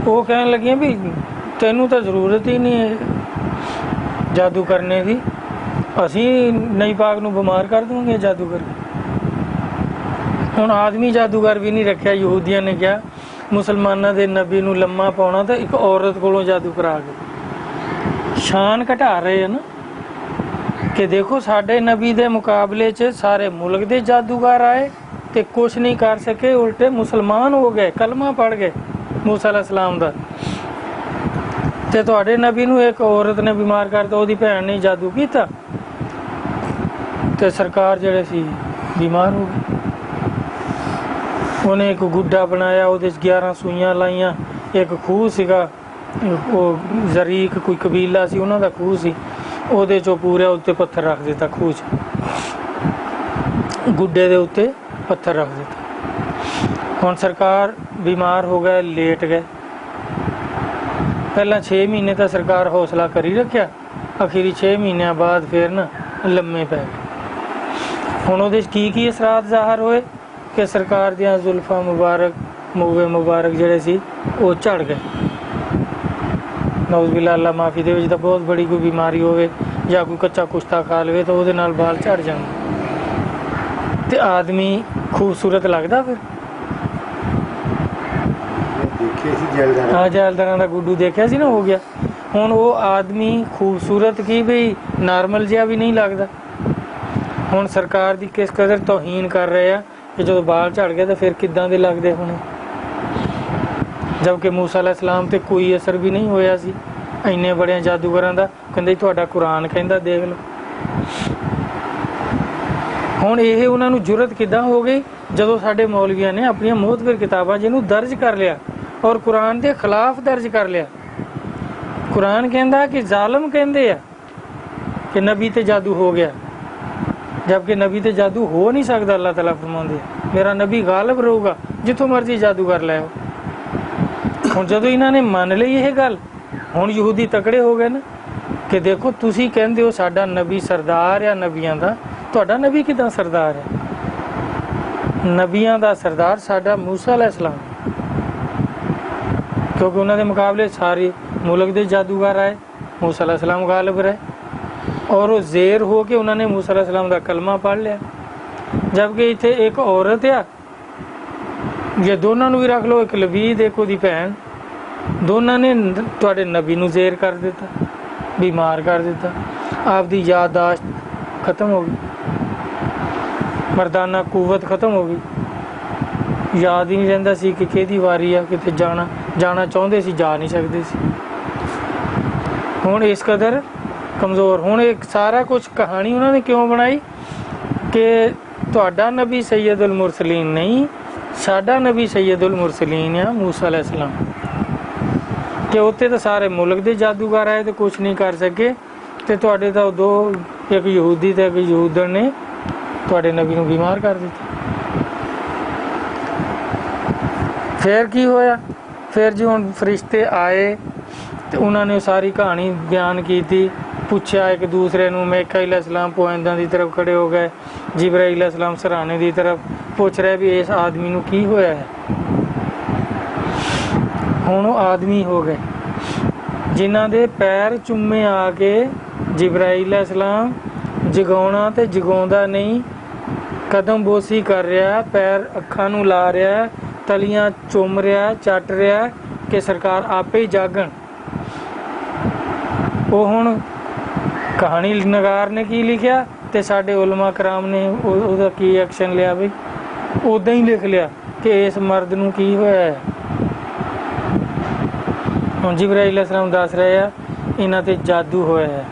वो कहन लगियां भी तेनू तो जरूरत ही नहीं है जादू करने की, असी नई पाक नू बीमार कर दूंगे जादू करके। हुण आदमी जादूगर भी नहीं रखिया, यहूदियों ने क्या मुसलमाना दे नबी नू लम्मा पाउणा तो एक औरत कोलों जादू करा के शान घटा रहे हैं ना, कि देखो साडे नबी दे मुकाबले च सारे मुल्क दे जादूगर आए ते कुछ नहीं कर सके, उल्टे मुसलमान हो गए, कलमा पढ़ गए मूसा अलैहिस्सलाम दा। ते तुहाडे नबी नू एक औरत ने बीमार करता, ओहदी भैन ने जादू कीता ते सरकार जिहड़े सी बीमार हो गए। उन्हें एक गुड्डा बनाया, उहदे 11 सूइयां लाइयां, एक खूह सीगा, ਉਹ ਜ਼ਰੀਕ कोई कबीला सी, उन्हां दा खूह सी, ਉਹਦੇ ਚੋਂ ਪੂਰਾ ਉੱਤੇ ਪੱਥਰ ਰੱਖ ਦਿੱਤਾ ਖੂਹ 'ਚ, ਗੁੱਡੇ ਦੇ ਉੱਤੇ ਪੱਥਰ ਰੱਖ ਦਿੱਤਾ। ਹੁਣ ਸਰਕਾਰ ਬਿਮਾਰ ਹੋ ਗਏ, ਲੇਟ ਗਏ। ਪਹਿਲਾਂ 6 ਮਹੀਨੇ ਤਾਂ ਸਰਕਾਰ ਹੌਸਲਾ ਕਰੀ ਰੱਖਿਆ, ਅਖੀਰੀ 6 ਮਹੀਨਿਆਂ ਬਾਅਦ ਫਿਰ ਨਾ ਲੰਮੇ ਪੈ ਗਏ। ਹੁਣ ਉਹਦੇ 'ਚ ਕੀ ਅਸਰਾਤ ਜ਼ਾਹਰ ਹੋਏ ਕਿ ਸਰਕਾਰ ਦੀਆਂ ਜ਼ੁਲਫਾਂ ਮੁਬਾਰਕ, ਮੂਵੇ ਮੁਬਾਰਕ ਜਿਹੜੇ ਸੀ ਉਹ ਝੜ ਗਏ। ਨੌਜ਼ ਬਿਲਾ ਅੱਲਾ ਮਾਫੀ ਦੇ ਵਿੱਚ ਤਾਂ ਬਹੁਤ ਬੜੀ ਕੋਈ ਬਿਮਾਰੀ ਹੋਵੇ ਜਾਂ ਕੋਈ ਕੱਚਾ ਕੁਸ਼ਤਾ ਖਾ ਲਵੇ ਤਾਂ ਉਹਦੇ ਨਾਲ ਬਾਲ ਝੜ ਜਾਂਦੇ ਤੇ ਆਦਮੀ ਖੂਬਸੂਰਤ ਲੱਗਦਾ। ਫਿਰ ਹਾਂ, ਜੈਲਦਾਰਾਂ ਦਾ ਗੁੱਡੂ ਦੇਖਿਆ ਸੀ ਨਾ, ਹੋ ਗਿਆ। ਹੁਣ ਉਹ ਆਦਮੀ ਖੂਬਸੂਰਤ ਕੀ ਬਈ ਨਾਰਮਲ ਜਿਹਾ ਵੀ ਨਹੀਂ ਲੱਗਦਾ। ਹੁਣ ਸਰਕਾਰ ਦੀ ਕਿਸ ਕਦਰ ਤੌਹੀਨ ਕਰ ਰਹੇ ਆ ਕਿ ਜਦੋਂ ਬਾਲ ਝੜ ਗਏ ਤਾਂ ਫਿਰ ਕਿੱਦਾਂ ਦੇ ਲੱਗਦੇ ਹੋਣੇ, जबकि मूसा अलैहिस्सलाम ते कोई असर भी नहीं होया सी इन्ने बड़े जादूगरां दा। कहंदे तुहाडा कुरान कहंदा देख लो। हुण इह उन्हां नूं जुरत किद्दां हो गई जदों साडे मौलवियां ने अपनियां मोहतबर किताबां जिहनूं दर्ज कर लिया और कुरान दे खिलाफ दर्ज कर लिया। कुरान कहंदा कि जालिम कहंदे आ कि नबी ते जादू हो गया, जबकि नबी ते जादू हो नहीं सकदा। अल्लाह ताला फरमाउंदे मेरा नबी गालिब रहूगा, जिथों मर्जी जादूगर लै आओ। ਹੁਣ ਜਦੋਂ ਇਹਨਾਂ ਨੇ ਮੰਨ ਲਈ ਇਹ ਗੱਲ, ਹੁਣ ਯਹੂਦੀ ਤਕੜੇ ਹੋ ਗਏ ਨਾ ਕਿ ਦੇਖੋ ਤੁਸੀਂ ਕਹਿੰਦੇ ਹੋ ਸਾਡਾ ਨਬੀ ਸਰਦਾਰ ਆ ਨਬੀਆਂ ਦਾ, ਤੁਹਾਡਾ ਨਬੀ ਕਿੱਦਾਂ ਸਰਦਾਰ ਹੈ? ਨਬੀਆਂ ਦਾ ਸਰਦਾਰ ਸਾਡਾ ਮੂਸਾ अलैहिस्सलाम, ਕਿਉਂਕਿ ਉਹਨਾਂ ਦੇ ਮੁਕਾਬਲੇ ਸਾਰੇ ਮੁਲਕ ਦੇ ਜਾਦੂਗਰ ਆਏ, ਮੂਸਾ अलैहिस्सलाम ਗਾਲਿਬ ਰਹੇ ਔਰ ਉਹ ਜ਼ੇਰ ਹੋ ਕੇ ਉਹਨਾਂ ਨੇ ਮੂਸਾ अलैहिस्सलाम ਦਾ ਕਲਮਾ ਪੜ੍ਹ ਲਿਆ। ਜਦਕਿ ਇੱਥੇ ਇੱਕ ਔਰਤ ਆ, ਜੇ ਦੋਨਾਂ ਨੂੰ ਵੀ ਰੱਖ ਲਓ, ਇੱਕ ਲਬੀਦ ਇੱਕ ਉਹਦੀ ਭੈਣ, ਦੋਨਾਂ ਨੇ ਤੁਹਾਡੇ ਨਬੀ ਨੂੰ ਜ਼ੇਰ ਕਰ ਦਿੱਤਾ, ਬਿਮਾਰ ਕਰ ਦਿੱਤਾ। ਆਪਦੀ ਯਾਦਾਸ਼ਤ ਖਤਮ ਹੋ ਗਈ, ਮਰਦਾਨਾ ਕੂਵਤ ਖਤਮ ਹੋ ਗਈ, ਯਾਦ ਹੀ ਨਹੀਂ ਰਹਿੰਦਾ ਸੀ ਕਿ ਕਿਹਦੀ ਵਾਰੀ ਆ, ਕਿਤੇ ਜਾਣਾ ਚਾਹੁੰਦੇ ਸੀ ਜਾ ਨਹੀਂ ਸਕਦੇ ਸੀ। ਹੁਣ ਇਸ ਕਦਰ ਕਮਜ਼ੋਰ। ਹੁਣ ਇੱਕ ਸਾਰਾ ਕੁਛ ਕਹਾਣੀ ਉਹਨਾਂ ਨੇ ਕਿਉਂ ਬਣਾਈ ਕਿ ਤੁਹਾਡਾ ਨਬੀ ਸੈਯਦੁਲ ਮੁਰਸਲੀਨ ਨਹੀਂ, ਸਾਡਾ ਨਬੀ ਸੈਯਦੁਲ ਮੁਰਸਲੀਨ ਆ ਮੂਸਾ अलैहिस्सलाम। ਕਿ ਉੱਥੇ ਤਾਂ ਸਾਰੇ ਮੁਲਕ ਦੇ ਜਾਦੂਗਰ ਆਏ ਤੇ ਕੁਛ ਨਹੀਂ ਕਰ ਸਕੇ, ਤੇ ਤੁਹਾਡੇ ਤਾਂ ਦੋ, ਇੱਕ ਯਹੂਦੀ ਤੇ ਇੱਕ ਯਹੂਦਨ ਨੇ ਤੁਹਾਡੇ ਨਬੀ ਨੂੰ ਬਿਮਾਰ ਕਰ ਦਿੱਤਾ। ਫਿਰ ਕੀ ਹੋਇਆ? ਫਿਰ ਜੀ ਹੁਣ ਫਰਿਸ਼ਤੇ ਆਏ ਤੇ ਉਹਨਾਂ ਨੇ ਸਾਰੀ ਕਹਾਣੀ ਬਿਆਨ ਕੀਤੀ, ਪੁੱਛਿਆ ਇੱਕ ਦੂਸਰੇ ਨੂੰ। ਮੀਕਾਈਲ अलैहिस्सलाम ਪੁਆਇੰਦਾਂ ਦੀ ਤਰਫ ਖੜੇ ਹੋ ਗਏ, ਜਿਬਰਾਈਲ अलैहिस्सलाम ਸਰਾਣੇ ਦੀ ਤਰਫ, ਪੁੱਛ ਰਿਹਾ ਵੀ ਇਸ ਆਦਮੀ ਨੂੰ ਕੀ ਹੋਇਆ ਹੈ। ਹੁਣ ਉਹ ਆਦਮੀ ਹੋ ਗਏ ਜਿਨ੍ਹਾਂ ਦੇ ਪੈਰ ਚੁੰਮੇ ਆ ਕੇ ਜਿਬਰਾਈਲ अलैहिस्सलाम ਜਗਾਉਣਾ ਤੇ ਜਗਾਉਂਦਾ ਨਹੀਂ, ਕਦਮ ਬੋਸੀ ਕਰ ਰਿਹਾ, ਪੈਰ ਅੱਖਾਂ ਨੂੰ ਲਾ ਰਿਹਾ, ਤਲੀਆਂ ਚੁੰਮ ਰਿਹਾ, ਚੱਟ ਰਿਹਾ ਕਿ ਸਰਕਾਰ ਆਪੇ ਹੀ ਜਾਗਣ। ਉਹ ਹੁਣ ਕਹਾਣੀ ਨਗਾਰ ਨੇ ਕੀ ਲਿਖਿਆ ਤੇ ਸਾਡੇ ਉਲਮਾ ਕਰਾਮ ਨੇ ਉਹਦਾ ਕੀ ਐਕਸ਼ਨ ਲਿਆ? ਬਈ ਉੱਦਾਂ ਹੀ ਲਿਖ ਲਿਆ ਕਿ ਇਸ ਮਰਦ ਨੂੰ ਕੀ ਹੋਇਆ ਹੈ। ਹੁਣ ਜਿਬਰਾਈਲ अलैहिस्सलाम ਦੱਸ ਰਹੇ ਆ ਇਹਨਾਂ ਤੇ ਜਾਦੂ ਹੋਇਆ ਹੈ।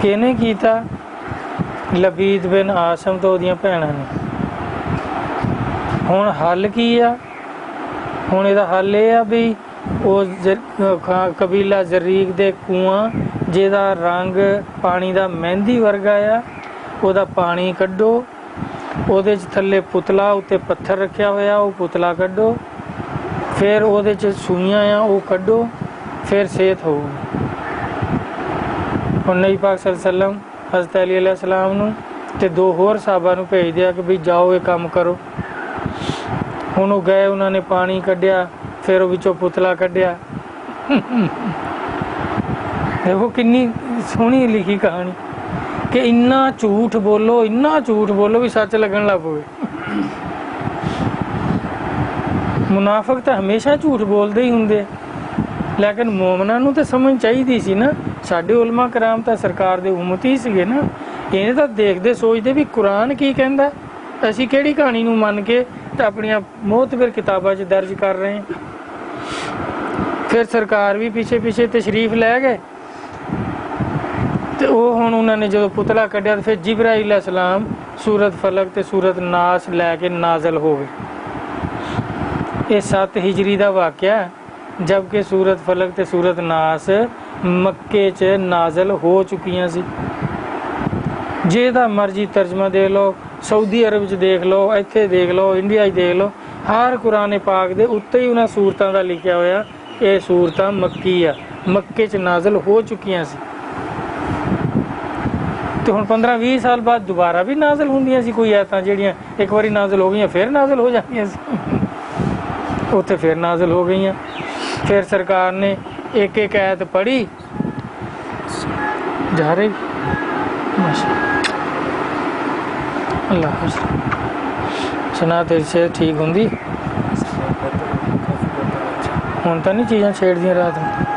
ਕਿਹਨੇ ਕੀਤਾ? ਲਬੀਦ ਬਿਨ ਆਸਮ ਤੋਂ ਉਹਦੀਆਂ ਭੈਣਾਂ ਨੇ। ਹੁਣ ਹੱਲ ਕੀ ਆ? ਹੁਣ ਇਹਦਾ ਹੱਲ ਇਹ ਆ ਵੀ ਉਹ ਕਬੀਲਾ ਜ਼ਰੀਕ ਦੇ ਕੂਆਂ ਜਿਹਦਾ ਰੰਗ ਪਾਣੀ ਦਾ ਮਹਿੰਦੀ ਵਰਗਾ ਆ, ਉਹਦਾ ਪਾਣੀ ਕੱਢੋ, ਉਹਦੇ 'ਚ ਥੱਲੇ ਪੁਤਲਾ ਉੱਤੇ ਪੱਥਰ ਰੱਖਿਆ ਹੋਇਆ, ਉਹ ਪੁਤਲਾ ਕੱਢੋ, ਫਿਰ ਉਹਦੇ 'ਚ ਸੂਈਆਂ ਆ ਉਹ ਕੱਢੋ, ਫਿਰ ਸਿਹਤ ਹੋਊਗੀ। ਹੁਣ ਨਬੀ ਪਾਕ ਸੱਲੱਲਾਹੁ ਅਲੈਹਿ ਵਸੱਲਮ ਹਜ਼ਰਤ ਅਲੀ अलैहिस्सलाम ਨੂੰ ਤੇ 2 ਹੋਰ ਸਾਹਬਾਂ ਨੂੰ ਭੇਜ ਦਿਆ ਕਿ ਵੀ ਜਾਓ ਇਹ ਕੰਮ ਕਰੋ। ਹੁਣ ਉਹ ਗਏ, ਉਹਨਾਂ ਨੇ ਪਾਣੀ ਕੱਢਿਆ, ਫਿਰ ਉਹ ਵਿੱਚੋਂ ਪੁਤਲਾ ਕੱਢਿਆ। ਦੇਖੋ ਕਿੰਨੀ ਸੋਹਣੀ ਲਿਖੀ ਕਹਾਣੀ ਕਿ ਇੰਨਾ ਝੂਠ ਬੋਲੋ, ਇੰਨਾ ਝੂਠ ਬੋਲੋ ਵੀ ਸੱਚ ਲੱਗਣ ਲੱਗ ਪਵੇ। ਮੁਨਾਫਿਕ ਤਾਂ ਹਮੇਸ਼ਾ ਝੂਠ ਬੋਲਦੇ ਹੀ ਹੁੰਦੇ ਆ, ਲੇਕਿਨ ਮੋਮਨਾਂ ਨੂੰ ਤਾਂ ਸਮਝ ਚਾਹੀਦੀ ਸੀ ਨਾ। ਸਾਡੇ ਉਲਮਾ ਕਰਾਮ ਤਾਂ ਸਰਕਾਰ ਦੇ ਉਮਤੀ ਸੀਗੇ ਨਾ, ਇਹਨੇ ਤਾਂ ਦੇਖਦੇ ਸੋਚਦੇ ਵੀ ਕੁਰਾਨ ਕੀ ਕਹਿੰਦਾ, ਅਸੀਂ ਕਿਹੜੀ ਕਹਾਣੀ ਨੂੰ ਮੰਨ ਕੇ ਤਾਂ ਆਪਣੀਆਂ ਮੋਹਤਬਰ ਕਿਤਾਬਾਂ 'ਚ ਦਰਜ ਕਰ ਰਹੇ ਹਾਂ। ਫਿਰ ਸਰਕਾਰ ਵੀ ਪਿੱਛੇ ਪਿੱਛੇ ਤਸ਼ਰੀਫ ਲੈ ਗਏ ਤੇ ਉਹ ਹੁਣ ਉਹਨਾਂ ਨੇ ਜਦੋਂ ਪੁਤਲਾ ਕੱਢਿਆ, ਫਿਰ ਜਿਬਰਾਈਲ अलैहिस्सलाम सूरत फलक ਤੇ सूरत नास ਲੈ ਕੇ ਨਾਜ਼ਲ ਹੋ ਗਏ। ਇਹ 7 ਹਿਜਰੀ ਦਾ ਵਾਕਿਆ, ਜਦਕਿ सूरत फलक ਤੇ सूरत नास ਮੱਕੇ 'ਚ ਨਾਜ਼ਲ ਹੋ ਚੁੱਕੀਆਂ ਸੀ। ਜਿਹਦਾ ਮਰਜ਼ੀ ਤਰਜਮਾ ਦੇ ਲਓ, ਸਾਊਦੀ ਅਰਬ 'ਚ ਦੇਖ ਲਓ, ਇੱਥੇ ਦੇਖ ਲਓ, ਇੰਡੀਆ 'ਚ ਦੇਖ ਲਓ, ਹਰ ਕੁਰਾਨ ਪਾਕ ਦੇ ਉੱਤੇ ਹੀ ਉਹਨਾਂ ਸੂਰਤਾਂ ਦਾ ਲਿਖਿਆ ਹੋਇਆ ਇਹ ਸੂਰਤਾਂ ਮੱਕੀ ਆ, ਮੱਕੇ 'ਚ ਨਾਜ਼ਲ ਹੋ ਚੁੱਕੀਆਂ ਸੀ। ਤੇ ਹੁਣ 15-20 ਸਾਲ ਬਾਅਦ ਦੁਬਾਰਾ ਵੀ ਨਾਜ਼ਲ ਹੁੰਦੀਆਂ ਸੀ ਕੋਈ ਆਇਤਾਂ, ਜਿਹੜੀਆਂ ਇੱਕ ਵਾਰੀ ਨਾਜ਼ਲ ਹੋ ਗਈਆਂ ਫਿਰ ਨਾਜ਼ਲ ਹੋ ਜਾਂਦੀਆਂ ਸੀ, ਉੱਥੇ ਫਿਰ ਨਾਜ਼ਲ ਹੋ ਗਈਆਂ। ਫਿਰ ਸਰਕਾਰ ਨੇ ਇੱਕ ਇੱਕ ਆਇਤ ਪੜ੍ਹੀ ਜਾ ਰਹੀ। ਅੱਲਾਹ ਹਾਫਿਜ਼। ਸੁਣਾ ਤੇਰੀ ਸਿਹਤ ਠੀਕ ਹੁੰਦੀ ਹੁਣ ਤਾਂ ਨਹੀਂ ਚੀਜ਼ਾਂ ਛੇੜਦੀਆਂ ਰਾਤ ਨੂੰ?